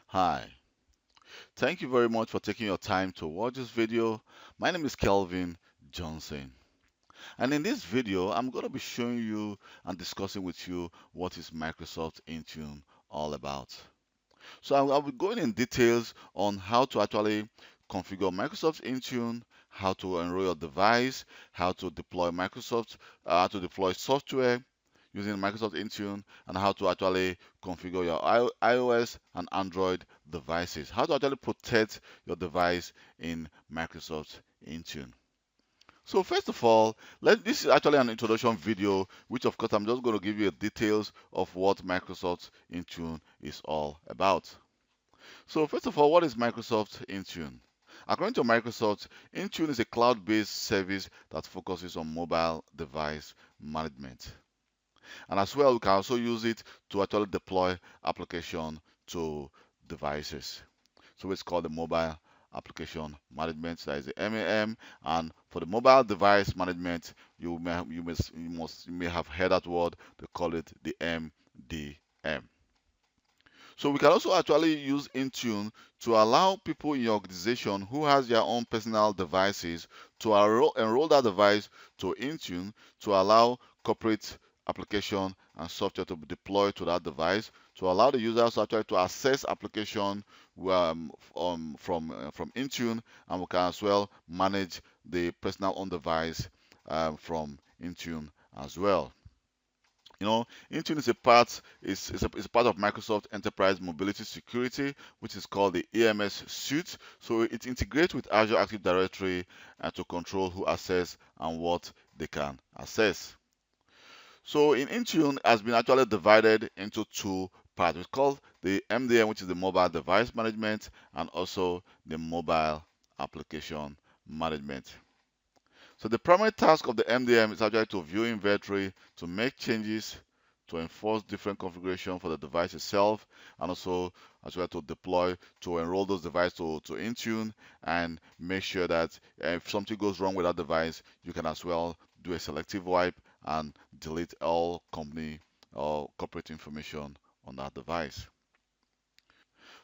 Hi, thank you very much for taking your time to watch this video. My name is Kelvin Johnson, and in this video I'm going to be showing you and discussing with you what is Microsoft Intune all about. So I'll be going in details on how to actually configure Microsoft Intune, how to enroll your device, how to deploy how to deploy software using Microsoft Intune, and how to actually configure your iOS and Android devices, how to actually protect your device in Microsoft Intune. So first of all, this is actually an introduction video, which of course I'm just going to give you details of what Microsoft Intune is all about. So first of all, what is Microsoft Intune? According to Microsoft, Intune is a cloud-based service that focuses on mobile device management. And as well, we can also use it to actually deploy application to devices. So it's called the mobile application management. That is the MAM. And for the mobile device management, you may have heard that word. They call it the MDM. So we can also actually use Intune to allow people in your organization who has their own personal devices to enroll that device to Intune to allow corporate application and software to be deployed to that device to allow the users actually to access application from Intune, and we can as well manage the personal on device from Intune as well. Intune is a part of Microsoft Enterprise Mobility Security, which is called the EMS suite. So it integrates with Azure Active Directory to control who access and what they can access. So in Intune has been actually divided into two parts. It's called the MDM, which is the mobile device management, and also the mobile application management. So the primary task of the MDM is actually to view inventory, to make changes, to enforce different configuration for the device itself, and also as well to deploy, to enroll those devices to Intune, and make sure that if something goes wrong with that device, you can as well do a selective wipe and delete all company or corporate information on that device.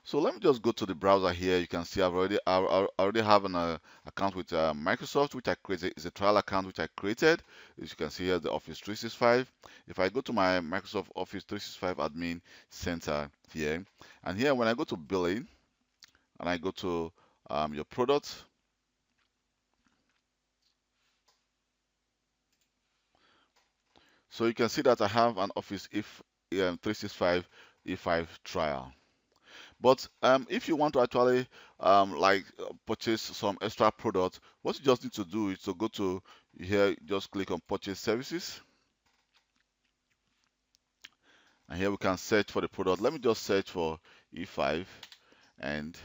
So let me just go to the browser here. You can see I already have an account with Microsoft, which I created. It's a trial account which I created. As you can see here, the Office 365. If I go to my Microsoft Office 365 Admin Center here, and here when I go to Billing and I go to your products, so you can see that I have an Office 365 E5 trial. But if you want to actually purchase some extra products, what you just need to do is to go to here, just click on purchase services, and here we can search for the product. Let me just search for E5 and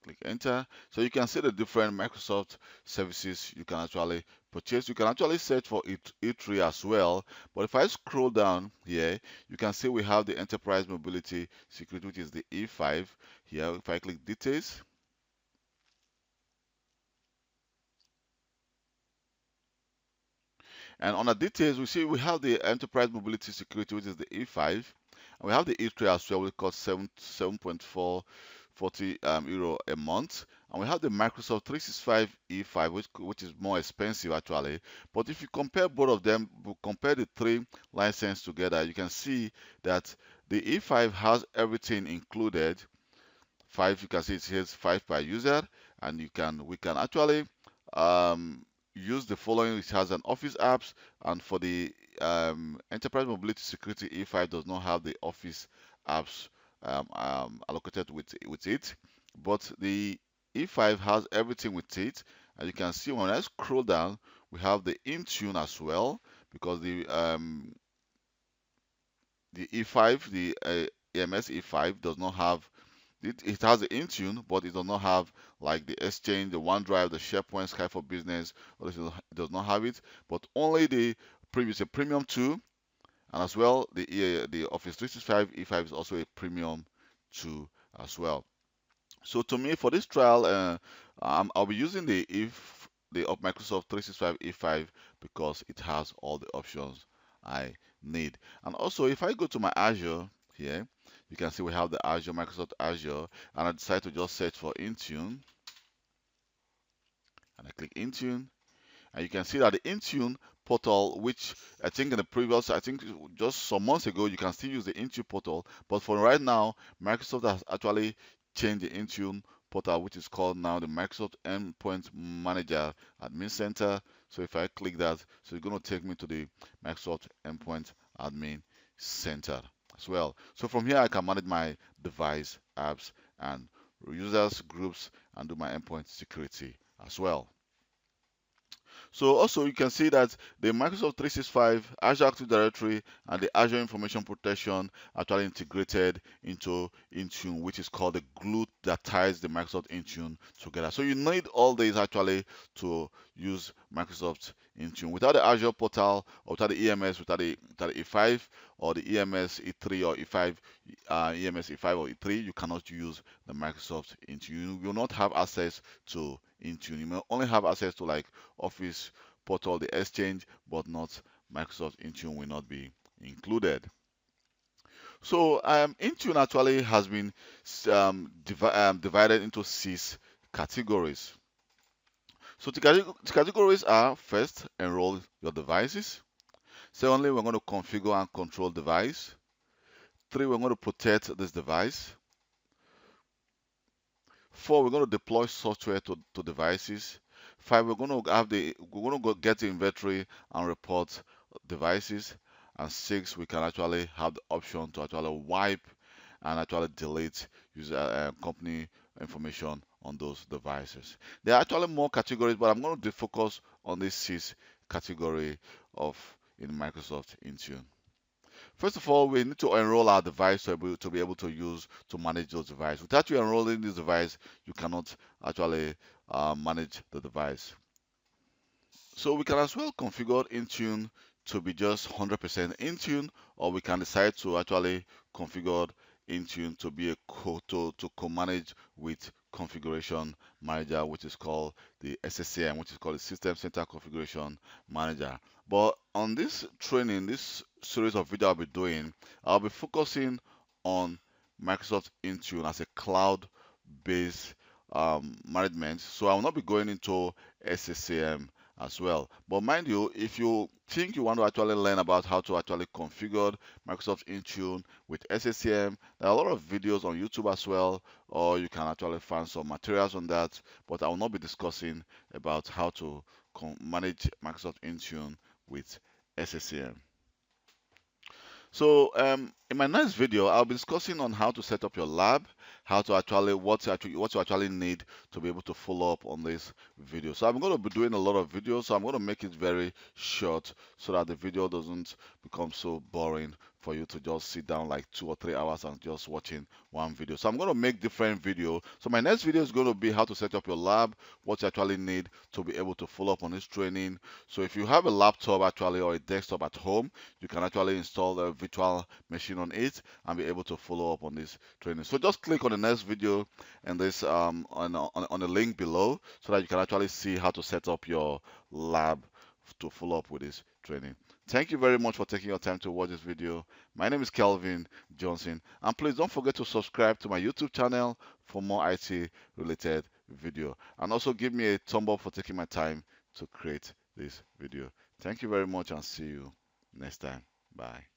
click enter. So you can see the different Microsoft services you can actually purchase. You can actually search for E3 as well. But if I scroll down here, you can see we have the Enterprise Mobility Security, which is the E5. Here, if I click details, and on the details, we see we have the Enterprise Mobility Security, which is the E5. And we have the E3 as well, which costs 7.440 euro a month. And we have the Microsoft 365 E5, which is more expensive actually. But if you compare both of them, compare the three licenses together, you can see that the E5 has everything included. Five, you can see it says 5 per user, and we can actually use the following, which has an Office apps, and for the Enterprise Mobility Security E5 does not have the Office apps allocated with it, but the E5 has everything with it. And you can see when I scroll down, we have the Intune as well, because the E5, the AMS E5 does not have it has the Intune, but it does not have like the Exchange, the OneDrive, the SharePoint, Skype for Business. It does not have it, but only the previous a premium 2, and as well the Office 365 E5 is also a premium 2 as well. So to me, for this trial, I'll be using the of Microsoft 365 E5 because it has all the options I need. And also, if I go to my Azure here, you can see we have the Azure, Microsoft Azure, and I decide to just search for Intune, and I click Intune, and you can see that the Intune portal, which I think in the previous, I think just some months ago, you can still use the Intune portal, but for right now, Microsoft has actually changed the Intune portal, which is called now the Microsoft Endpoint Manager Admin Center. So if I click that, so it's going to take me to the Microsoft Endpoint Admin Center as well. So from here, I can manage my device, apps, and users, groups, and do my endpoint security as well. So also you can see that the Microsoft 365, Azure Active Directory, and the Azure Information Protection actually integrated into Intune, which is called the glue that ties the Microsoft Intune together. So you need all these actually to use Microsoft Intune. Without the Azure portal, or without the EMS, without the E5 or the EMS E3 or E5, EMS E5 or E3, you cannot use the Microsoft Intune. You will not have access to Intune. You may only have access to like Office portal, the Exchange, but not Microsoft Intune will not be included. So Intune actually has been divided into 6 categories. So the categories are: first, enroll your devices. Secondly, we're going to configure and control device. 3, we're going to protect this device. 4, we're going to deploy software to devices. 5, we're going to go get the inventory and report devices. And 6, we can actually have the option to actually wipe and actually delete user company information on those devices. There are actually more categories, but I'm going to focus on this 6 category of in Microsoft Intune. First of all, we need to enroll our device to be able to use to manage those devices. Without you enrolling this device, you cannot actually manage the device. So we can as well configure Intune to be just 100% Intune, or we can decide to actually configure Intune to be to co-manage with configuration manager, which is called the SCCM, which is called the System Center Configuration Manager. But on this training, this series of video I'll be doing, I'll be focusing on Microsoft Intune as a cloud-based management. So I will not be going into SCCM as well. But mind you, if you think you want to actually learn about how to actually configure Microsoft Intune with SCCM, there are a lot of videos on YouTube as well, or you can actually find some materials on that. But I will not be discussing about how to manage Microsoft Intune with SCCM. So in my next video, I'll be discussing on how to set up your lab, how to actually what you actually need to be able to follow up on this video. So I'm going to be doing a lot of videos, so I'm going to make it very short so that the video doesn't become so boring for you to just sit down like 2 or 3 hours and just watching one video. So I'm going to make different videos. So my next video is going to be how to set up your lab, what you actually need to be able to follow up on this training. So if you have a laptop actually or a desktop at home, you can actually install a virtual machine on it and be able to follow up on this training. So just click on the next video and this on the link below so that you can actually see how to set up your lab to follow up with this training. Thank you very much for taking your time to watch this video. My name is Kelvin Johnson, and please don't forget to subscribe to my YouTube channel for more IT related video, and also give me a thumb up for taking my time to create this video. Thank you very much and see you next time. Bye.